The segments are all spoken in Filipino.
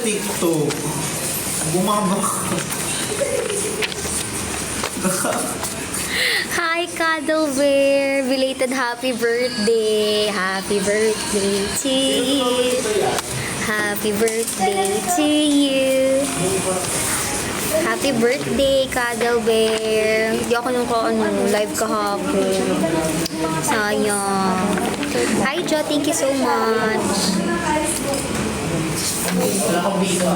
TikTok. Bumabak. Hi, Cuddle Bear! Belated happy birthday! Happy birthday to you! Happy birthday to you! Happy birthday, Cuddle Bear! Hindi ako nung live kahapon. Sayang. Hi, Jo! Thank you so much! Wala kang bisa.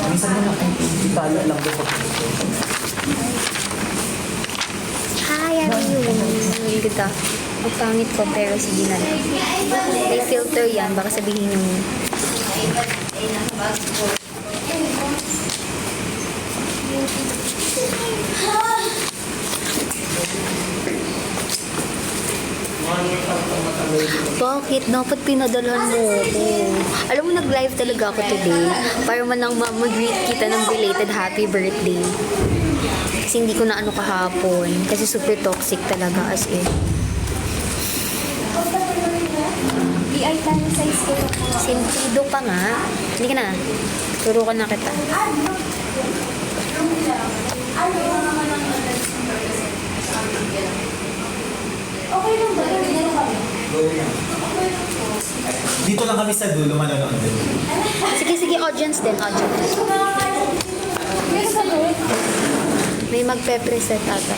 Minsan mo na itala lang ko. Hi, ano yun? Ganda. Ang pangit ko, pero sige na lang. May filter yan. Baka sabihin nyo. Bakit? Dapat pinadalhan mo ako. Alam mo, nag-live talaga ako today. Para man lang mag-greet kita ng belated happy birthday. Kasi hindi ko na ano kahapon. Kasi super toxic talaga as in. BI tayo size ko. Sentido pa nga. Hindi ka na. Turo ka na kita. Okay lang ba? Dito lang kami sa dulo manonood din. Sige, audience din, audience. May magpe-present ata.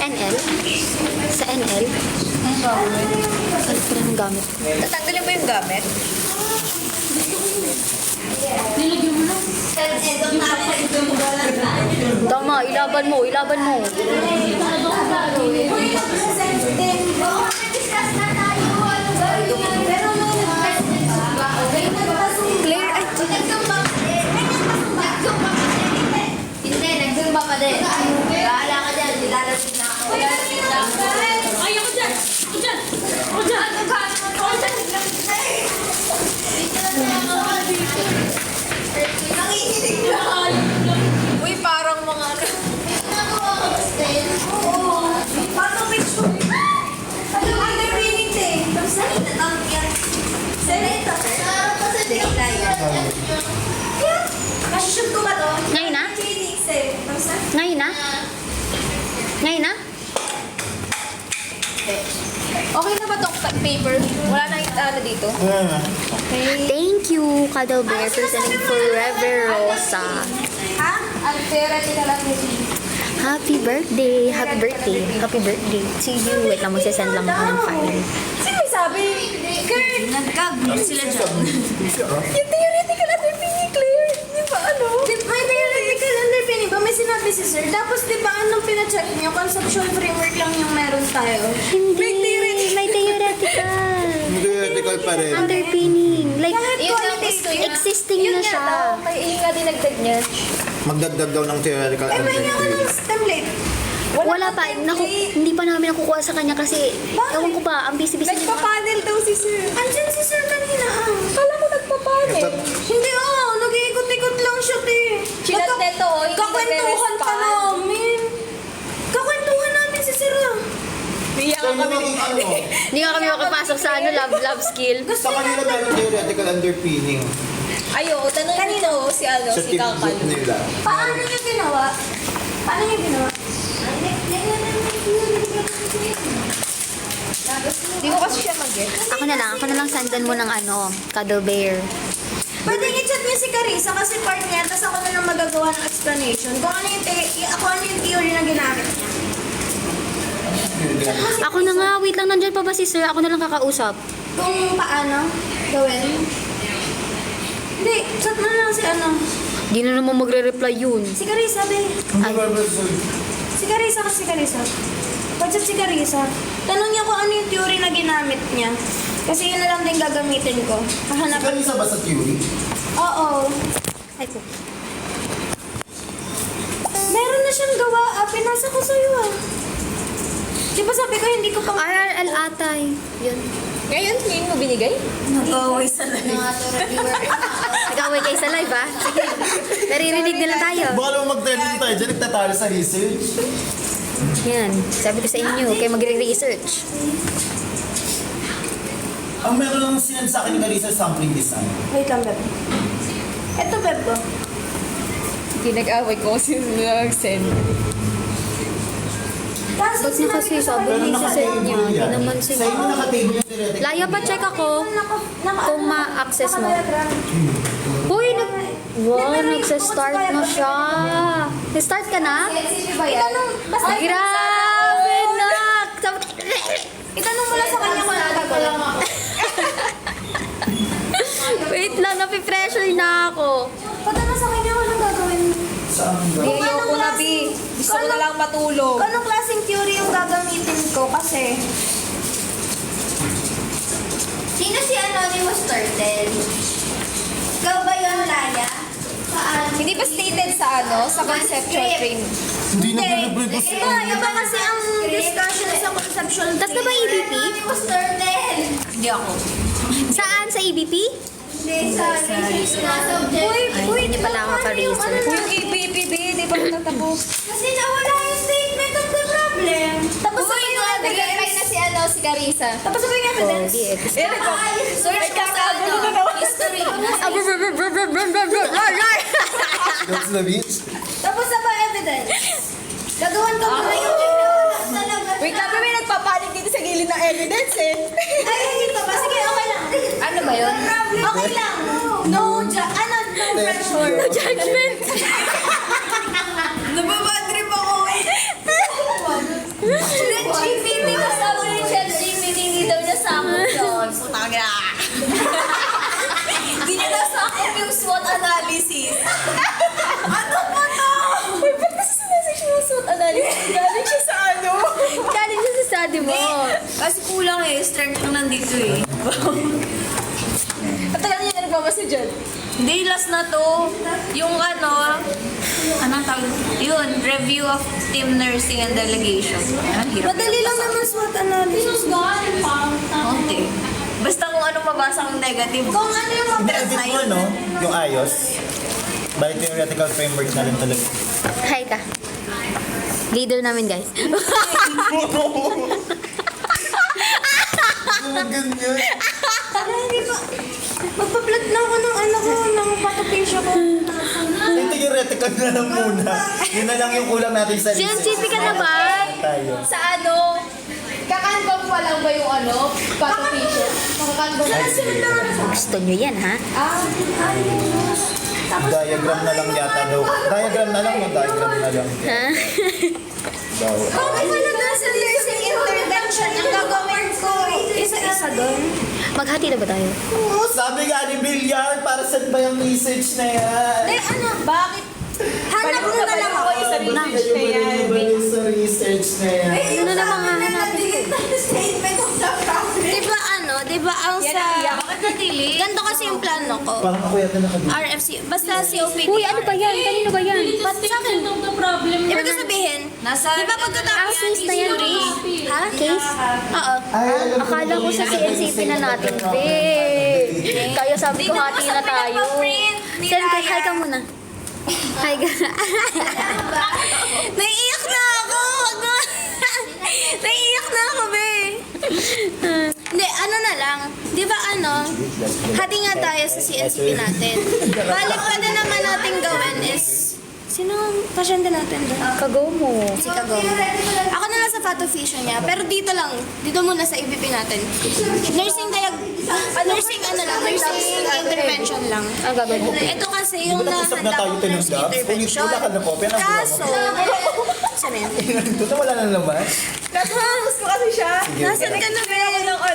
NL? Sa NL? Ano pa ng gamit? Tatanggalin mo yung gamit? Tama, ilaban mo, ilaban mo. Claire, ay, Hindi, nag-zumba pa din. Bahala ka dyan, nilalapit na ako. Ay, ako dyan! Ako dyan! Ako dyan! Ako dyan! Nangihinig na. Uy, parang mga Parang may shoot. Ano ang narinig eh? Tapos nakita lang yan. Seleta. Sarap pa sa data yan. Kasi-shoot ko ba to? Ngayon na? Phoenix eh. Tapos na? Ngayon na? Ngayon na? Okay na ba tong paper? Wala na yung ano dito? Thank you, Cuddle Bear, for sending Forever Rosa. Ha? Ang theoretical lang yun. Happy birthday! Happy birthday! Happy birthday to you! Wait lang, magsasend lang ako ng file. Sino may sabi? Kurt! Nagkag sila dyan. Yung theoretical underpinning, Claire. Di ba ano? May theoretical underpinning ba? May sinabi si sir. Tapos di ba anong pina-check niyo? Conceptual framework lang yung meron tayo. Hindi! May theoretical! Theoretical pa rin. Underpinning. Like, Yun ang gusto niya. existing Yun na nga siya. daw, may nga dinagdag niya. Magdagdag daw ng theoretical Eh, may nga underpinning. ng template. Wala pa. Hindi pa namin nakukuha sa kanya kasi, ewan ko ba, ang busy-busy niya. Nagpa-panel daw si sir. Andyan si sir kanina. Kala ko nagpa-panel. Hindi nag-iikot-ikot lang siya, te. Chinat neto, hindi Kakwentuhan pa nagre-respond. namin. Kakwentuhan namin si sir. Saan mo maging ano? Hindi nga kami makapasok sa love skill. Sa kanila meron theoretical underpinning. Ayo, tanong kanina si ano, Sa si Kakal. tip nila. Paano niya ginawa? Paano niya ginawa? Hindi ko kasi siya mag-get. Ako na lang sendan mo ng Cuddle Bear. Pwede i-chat niya si Carissa kasi part niya, tapos ako na lang magagawa ng explanation kung ano yung, theory na ginamit niya. Ako na nga, wait lang, nandyan pa ba si sir? Ako na lang kakausap. Kung paano gawin. Hindi, chat mo na lang si ano. Di na naman magre-reply yun. Si Carissa, be. Si Carissa kasi si Carissa. Pag-chat si Carissa. Tanong niya kung ano yung theory na ginamit niya. Kasi yun na lang din gagamitin ko. Hahanap. Kanisa ba sa theory? Oo. Ay po. Meron na siyang gawa. Pinasa ko sa'yo ah. Di ba sabi ko hindi ko pa... RRL atay. Yun. Ngayon, ngayon mo binigay? Nag-away sa live. Nag-away kayo sa live, ha? Sige. Naririnig nila tayo. Baka naman mag-trending tayo dyan, nagtatalo sa research. Yan. Sabi ko sa inyo, kayo magre-research. Ang meron lang sinend sa akin ni Carissa sampling design. Wait lang, Beb. Ito, Beb ko. Hindi nag-away ko kasi nag-send. Kaso Ba't na kasi sabi Pero ni sa set niya, nakatable hindi yan. naman Sa sila. inyo nakatable yung theoretical. Laya pa check ako kung ma-access mo. Uy, wow, nagsa-start na siya. Nag-start ka na? Itanong, basta Grabe na! itanong mo lang sa kanya kung ano gagawin. Wait lang, napipressure na ako. Patanong sa kanya kung anong gagawin. Saan ba? Hindi, ayoko na, B. Gusto ko na lang matulog. Kung anong klaseng theory yung gagamitin ko kasi... Sino si Anonymous Turtle? Ikaw ba yun, Laya? Hindi ba stated sa sa conceptual frame? Hindi na binibrief ko Iba kasi ang discussion sa conceptual Tas na ba EBP? Anonymous Turtle! Hindi ako. Saan? Sa EBP? Hindi, sa subject. Ay, hindi pala ako ka-research. Yung EBP, B, di ba natatapos? Kasi nawala yung statement of the problem. Tapos sabay yung evidence. na si Carissa. Tapos sabay yung evidence. Search ka sa history. That's the beach. Tapos sabay evidence. Gagawan ka muna yung talaga. Wait lang, may nagpapanik dito sa gilid ng evidence eh. Ay, hindi pa ba? Sige, okay lang. Ano ba yun? Okay lang. No pressure. No judgment. Nababadrip ako eh. GPT mo sabi ni ChatGPT, hindi daw niya sakot yun. Putang na. Hindi niya nasakop yung SWOT analysis. Ano ba to? Uy, ba't kasi sinasage yung SWOT analysis? Galing siya sa ano? Galing siya sa study mo. Kasi kulang eh. Strength lang nandito eh. At tagal niya nagbabasa dyan. Hindi, last na to. Yung anong tawag? Yun, review of team nursing and delegation. Ayan, hirap. Madali lang naman SWOT analysis. Konti. Basta kung anong mabasa kong negative. Kung ano yung Hindi, edit mo, no? Yung ayos. By theoretical framework na rin talaga. Hi ka. Leader namin, guys. Ano ganyan? Hindi pa. Magpa-plot na ako ng ng patopesya ko. Yung theoretical na lang muna. Yun na lang yung kulang natin sa Scientific ka na ba? Tayo. Sa kakanbang pa lang ba yung patopician? Makakanbang Gusto nyo yan, ha? Diagram na lang yata daw. Diagram na lang o diagram na lang? Ha? Daw. Okay pa na sa nursing intervention. Ang gagawin ko, isa-isa doon. Maghati na ba tayo? Sabi nga ni Billiard, para saan ba yung research na yan? Bakit? Hanap mo na lang ako. Kayo ba rin sa research na yan? Ano na mga Delete the statement of the problem. Di ba ang sa... Bakit na-delete? Ganito kasi yung plano ko. Parang ako yata nakadito. RFC. Basta COPD. Uy, ano ba yan? Kanino ba yan? Ba't sa akin? The problem Ibig ko sabihin, Nasa... di ba pagkatapos case na yan, Ha? Case? Oo. Ay, alam ko Akala ko sa CNCP na natin, babe. Kaya sabi ko, hati na tayo. Send ka, hi ka muna. Hi ka. Naiiyak na ako. Naiiyak na ako, babe. Hindi, ano na lang. Di ba hati nga tayo sa CNCP natin. Balik pa din naman natin gawin is, sino ang pasyente natin doon? Kagomo. Si Kagomo. Ako na lang sa patophysia niya. Pero dito lang. Dito muna sa EBP natin. Nursing intervention lang. Ang gagawin ko. Ito kasi yung Usap na tayo nurse tinanggap. intervention. Wala ka na po. Kaso, saan yan? Ito wala na naman. Natapos ko kasi siya. Nasaan ka na, babe?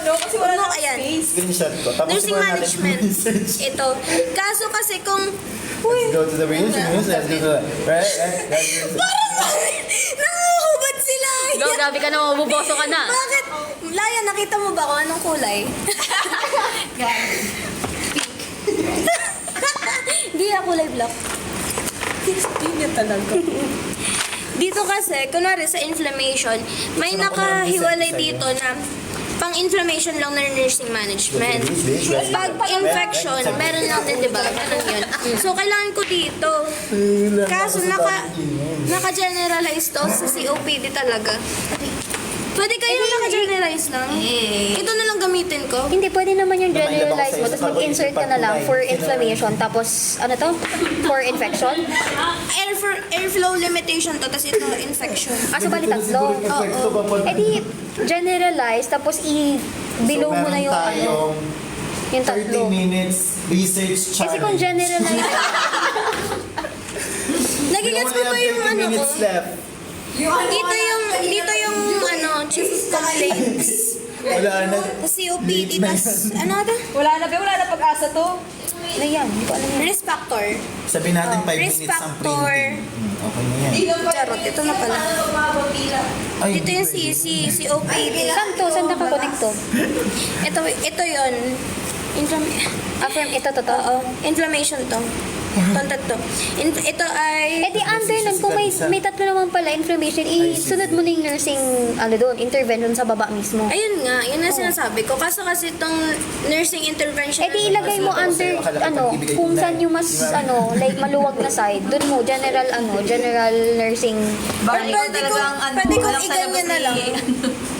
Kasi wala Ano, nang ayan. space. Screenshot ko. Tapos Nursing siguro natin management. yung research. Ito. Kaso kasi kung... Let's go to the research. Let's go to the... Right? Nanguhubad sila! Go, grabe ka na, mabuboso ka na. Bakit? Laya, nakita mo ba kung anong kulay? Hindi na kulay black. Hindi niya talaga. Dito kasi, kunwari sa inflammation, may nakahiwalay dito na pang-inflammation lang na nursing management. Pag infection, meron lang din, di ba? Ganun yun. So, kailangan ko dito. Kaso, naka-generalize to sa COPD talaga. Pwede kayo naka-generalize lang. Ito na lang gamitin ko. Hindi, pwede naman yung generalize mo, tapos mag-insert ka na lang for inflammation, tapos ano to? For infection? Airflow limitation to, tapos ito infection. So bali tatlo. Eh di, generalize, tapos i-below mo na yung ano. Yung 30 tatlo. minutes research Kasi kung challenge. generalize, Nagigets ko ba yung 30 ano ko? minutes left. Dito yung ano, chief complaints. Wala na. Tapos COPD, tapos ano ito? Wala na pag-asa to. ano yan? Hindi ko alam yan. Risk factor. Sabihin natin 5 Risk minutes ang factor. printing. Okay na yan. Charot, ito na pala. Ay, Dito yung COPD. Saan to? Saan nakakonect to? Ito yun. Ito to. Oo, inflammation to. Ito. Ito ay... Eh di under nun, kung may tatlo naman pala inflammation, isunod mo na yung nursing, ano doon, intervention sa baba mismo. Ayun nga, yun ang sinasabi ko. Kaso kasi itong nursing intervention... Eh di ilagay mo under, ano, kung saan yung mas, ano, like maluwag na side, doon mo, general nursing. Pwede kong iganyan na lang.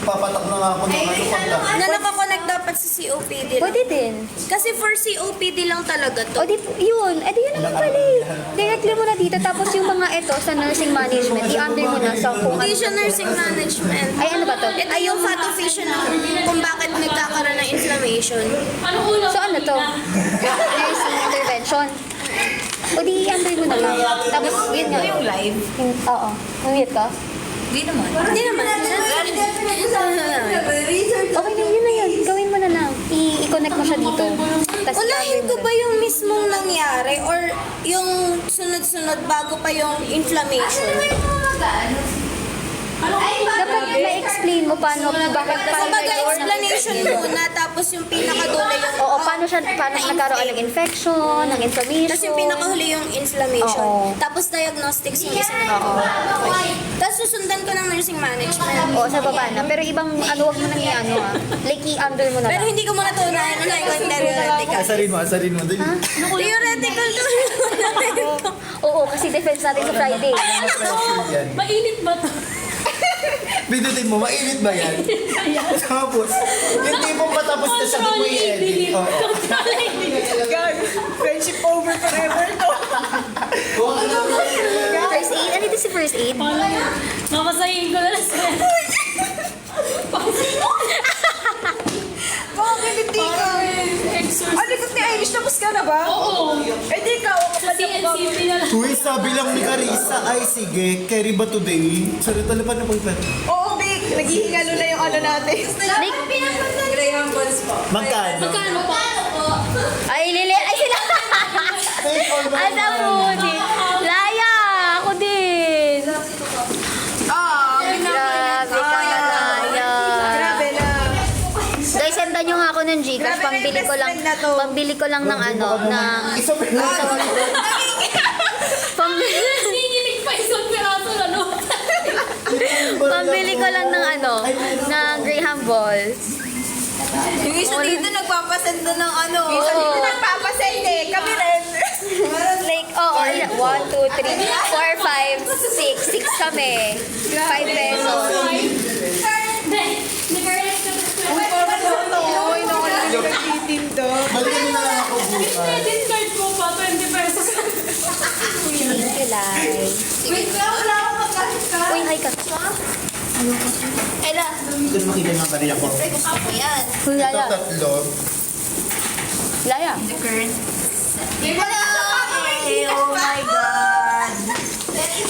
Papatak na nga ako ng ano kontak. Na nakakonect dapat sa COPD lang. Pwede din. Kasi for COPD lang talaga O to. di, yun. Eh di yun naman pala eh. Directly mo na dito, tapos yung mga ito sa nursing management, i-under mo na sa kung ano. Hindi siya nursing management. Ay, ano ba to? Ito yung pathophysiology kung bakit nagkakaroon ng inflammation. Ano ulo? So ano to? Nursing intervention. O di, i-under mo na lang. Tapos, yun nga. Yung live. Oo. Mute ka? Hindi naman. Hindi naman. Okay na, yun na yun. Gawin mo na lang. I-connect mo siya dito. Tapos Unahin i-under ko mo ba na. yung mismong nangyari or yung sunod-sunod bago pa yung inflammation? Dapat ma-explain mo paano, bakit Kumbaga explanation muna tapos yung pinakadulo yung... Oo, paano nagkaroon ng infection, ng inflammation. Tapos yung pinakahuli yung inflammation. Oo. Tapos diagnostics yung isa na. Okay. Tapos susundan ko ng nursing management. Oo, sa baba na. Pero ibang, wag mo nang i-ano ah. Like, i-under mo na Pero lang. hindi ko muna ito unahin. Unahin ko yung theoretical. Asarin mo. Dali. Theoretical to. Oo, kasi defense natin sa Friday. Yan. Mainit ba to? Pindutin mo, mainit ba yan? Tapos, yung tipong matapos na siya, di mo i-edit. Oo. Friendship over forever to. First aid? Ano ito si first aid? Makasayin ko na lang siya. Bakit hindi ka? Ano ko ni Irish, tapos ka na ba? Oo. Eh di ikaw, CNCP na lang. Uy, sabi lang ni Carissa, ay sige, carry ba today? Sorry, talapan na pagpapit. Oo, Vic. Naghihingalo na yung ano natin. Graham Balls po. Magkano? Magkano po? Ay, Lili! Ay, sila! Asa mo din? Laya! Ako din! Grabe ka na, Laya. Grabe na. Guys, sendan nyo nga ako ng Gcash. Grabe na yung best friend na to. Pambili ko lang ng ano, ng... Isang Nanginginig pa isang piraso na no? Pambili ko lang ng ano, ng Graham Balls. Yung isa dito nagpapasend na ng ano. Yung isa dito nagpapasend eh. Kami rin. Like, oo, 1, 2, 3, 4, 5, 6. 6 kami. 5 pesos. Hindi. Nag-react ka na. Uy, parang tuloy na ako lang yung nagtitinda. Balikin mo na lang ako bukas. Credit card ko pa, 20 pesos. Thank you, Lai. Wait, wala akong magkakit ka. Uy, hi ka. Ela, Ito na makita ng kariya ko. ako yan. Uy, Ito Laya. tatlo. Laya. The current. Oh my God.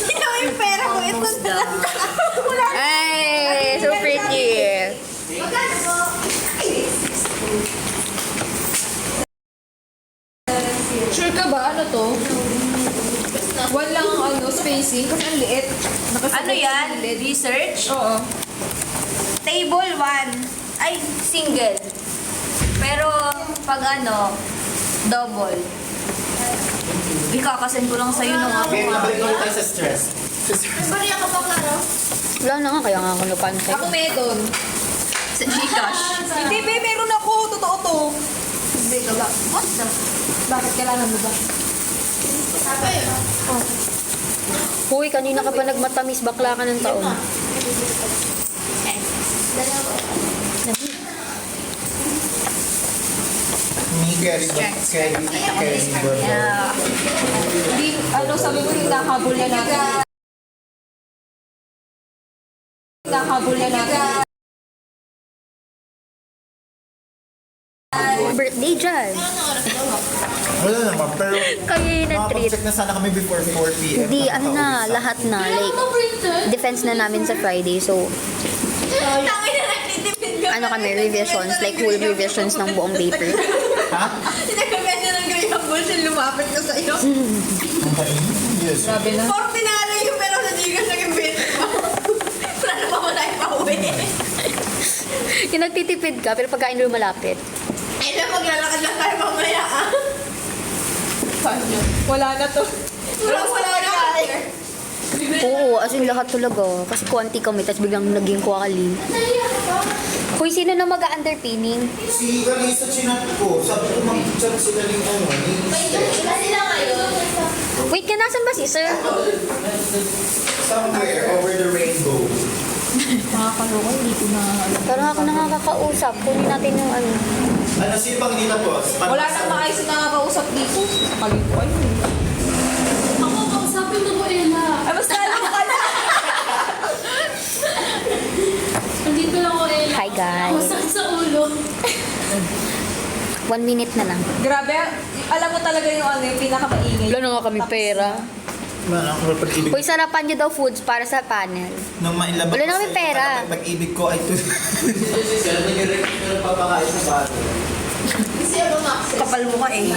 Ikaw yung pera ko. Ito na lang. Ay, so pretty. Sure ka ba? Ano to? Walang ano, spacing. Kasi ang liit. Ano yan? Research? Oo. Table 1. Ay, single. Pero pag ano, double. Ikakasin ko lang sa'yo nung ako. Okay, nabalik ulit tayo sa stress. Bariya ka pa, Claro? Wala na nga, kaya nga ako napantay. Ako meron. Sa Gcash. Hindi, meron ako. Totoo to. Hindi ka ba? What the? Bakit kailangan mo ba? Huy, kanina ka pa nagmatamis, bakla ka ng taon. carry ba? Carry ba? Hindi, sabi ko yung nakahabol na natin. Nakahabol na natin. Birthday dyan. Wala naman, pero Kayo yun ang treat. makapag-check na sana kami before 4 p.m. Hindi, ano na, lahat na. Like, defense na namin sa Friday. So, Tangin na nagtitipid ka. ano kami, revisions. Like, whole revisions ng buong paper. Ha? Sinagaganda ng Graham Bull, lumapit ka sa'yo. Yes. Grabe na. 40 na rin yung pero hindi ka naging bit mo. Plano pa mo tayo pauwi. Yung nagtitipid ka, pero pagkain lumalapit. Ay na, maglalakad lang tayo mamaya ah. Wala na to. Wala na. Oo, as in lahat talaga. Kasi kuwanti kami, tapos biglang naging kuwali. Hoy, sino na mag-underpinning? Si Carissa chinat ko, sabi ko mag-chat sila ng ano. Wait, nasan ba si sir? Somewhere over the rainbow. Makakaloka, hindi ko na alam. Pero ako nakakausap. Kunin natin yung ano. Ano, sino pang hindi tapos? Wala nang maayos na nakakausap dito. Sakaling ko kayo. Ako, kausapin mo ko, Ella. Ay, mas lalo ka na. Andito lang ko, Ella. Hi, guys. Masakit sa ulo. 1 minute na lang. Grabe, alam mo talaga yung ano, yung pinakamaingay. Wala na nga kami pera. Wala ako pag-ibig. Hoy, sarapan niyo daw foods para sa panel. Nung mailabas Wala na ko kami sa iyo, pera. Pag-ibig ko ay to. Kapal mo ka eh.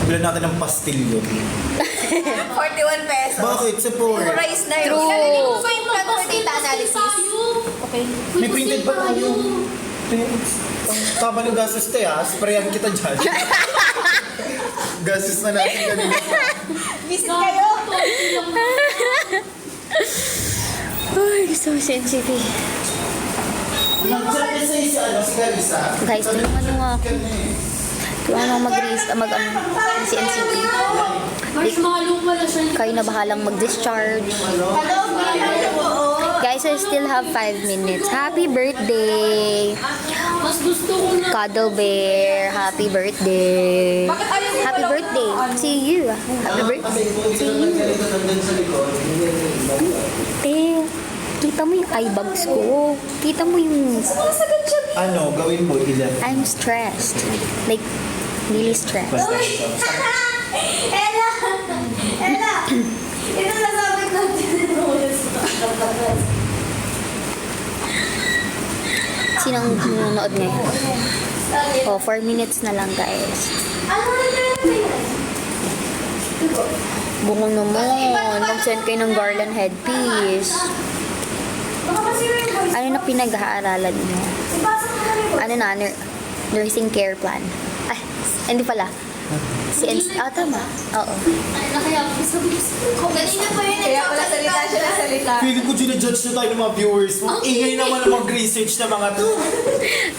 Bilan natin ng pastilyo. 41 pesos. Bakit? Sa poor. Price na yun. True. Narinig mo ba yung plan for data analysis? Tayo. Okay. May printed ba tayo? Ang tama ng gastos te ha. Sprayan kita dyan. Gastos na natin kanina. Visit kayo. Ay, so sensitive. Nagsabi sa isa, ano, si Carissa. Guys, tulungan niyo nga ako. Tulungan ako si NCT. Mars, mga lupa na siya. Kayo na bahalang mag-discharge. Guys, I still have 5 minutes. Happy birthday! Mas gusto ko na. Cuddle Bear, happy birthday! Bakit ayaw mo Happy pala- birthday! See you! Happy birthday! Eh, kita mo yung eye bags ko. Kita mo yung... Ano, gawin mo, ilan? I'm stressed. Like, really stressed. Ella! Ella! Ito nasabi ko. Sinong nanonood ngayon? Oh, 4 minutes na lang, guys. Ano na yun? Bungo naman. Mag-send kayo ng garland headpiece. Baka masira yung voice. Ano na pinag-aaralan niyo? Ipasa ko na rin. Ano na, nursing care plan. Ay, hindi pala. Tama. Oo. Kaya sabi ko, Kanina pa yun. Kaya pala salita siya na salita. Feeling ko ginajudge na tayo ng mga viewers. Ang ingay naman ng mag-research na mga to.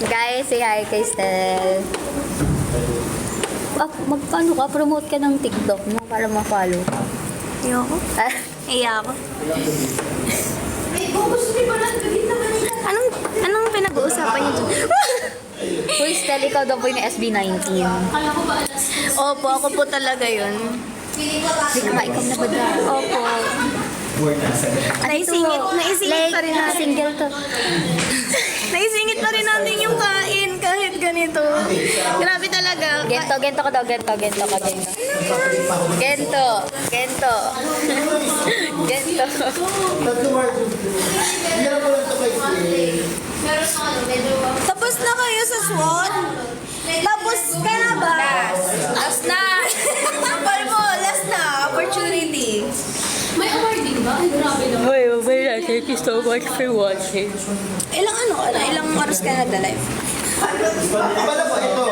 Guys, say hi kay Stel. Magpaano ka? Promote ka ng TikTok mo para ma-follow ka. Ayoko. Iya ako. Ay, gusto niyo pala. Gawin naman nila. Anong pinag-uusapan niyo dyan? Uy, Stel, ikaw daw po yung SB19. kala ko ba alas? Opo, ako po talaga yun. Feeling ko Hindi ka maikaw na ba dyan? Opo. naisingit pa rin natin. Single to. Naisingit pa rin natin yung kain kahit ganito. Grabe talaga. Gento ka daw, gento ka, gento. Gento. Tatlo Mark. Hirap ko lang ito kay Clay. Tapos na kayo sa SWOT? Tapos ka na ba? Last na! Kapal mo, last na. Opportunity. May awarding ba? Ay, grabe naman. Well, thank you so much for watching. Ilang oras ka nagda-live? Pala ba ito?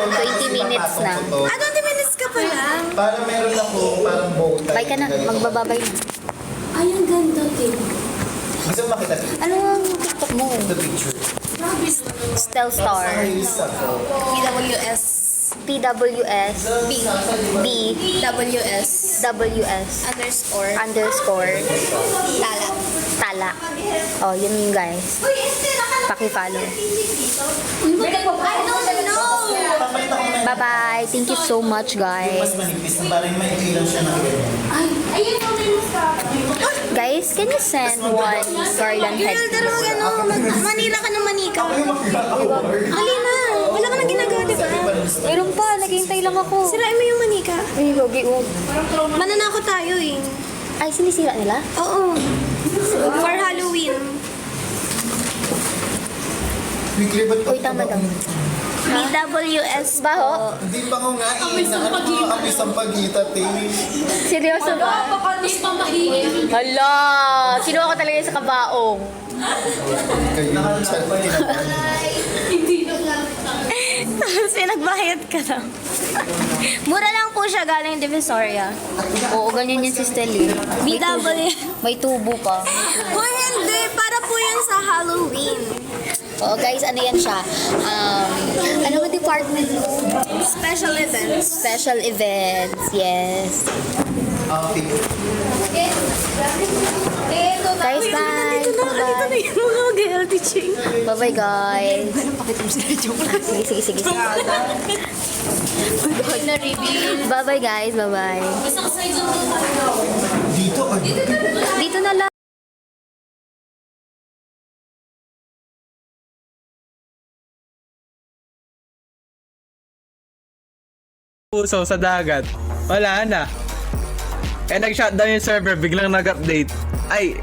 20 minutes na. 20 minutes ka pa lang. Para meron ako parang bow tie. Bye ka na, magbababay na. Ay, ang ganda, Tim. Gusto mo makita Ano ang TikTok mo? the picture? Grabe naman. Stel Star. Ayos ako. PWS. PWS. B. WS. WS. Underscore. _ Tala. Oh, yun yung guys. Uy, este, Paki-follow. Uy, maganda. I don't know. Papalit ako na Bye-bye. Thank you so much, mas guys. manipis na parang maikli lang siya ng ganyan. Ayun yung Guys, can you send one garland Girl, head? pero Manila ka ng manika. Hali na. Wala ka nang ginagawa, di ba? Meron pa, naghihintay lang ako. Sirain mo yung manika. Ay, gogi, Mananako tayo eh. Ay, sinisira nila? Oo. For Halloween. Weekly ba't Uy, tama daw. BWS Baho? Hindi pa ko nga amoy sampagita, te. Seryoso ba? Mas pamahiin. Hala! Sino ako talaga sa kabaong? Kayo sa kinabahan. Nagbayad ka lang. Mura lang po siya galing Divisoria. Oo, ganyan yung si Steli. BW. May tubo pa. Hoy, hindi. Para po yan sa Halloween. Oo, guys, ano yan siya? Ano ang department mo? Special events. Special events, yes. Okay. Guys, bye! Dito na yung mga girl teaching. Bye-bye, guys. Sige, sige, sige. Bye-bye, guys. Bye-bye. Isang size on tayo. Dito, Dito na lang. Puso sa dagat. Wala na. Eh nag-shutdown yung server, biglang nag-update. Ay,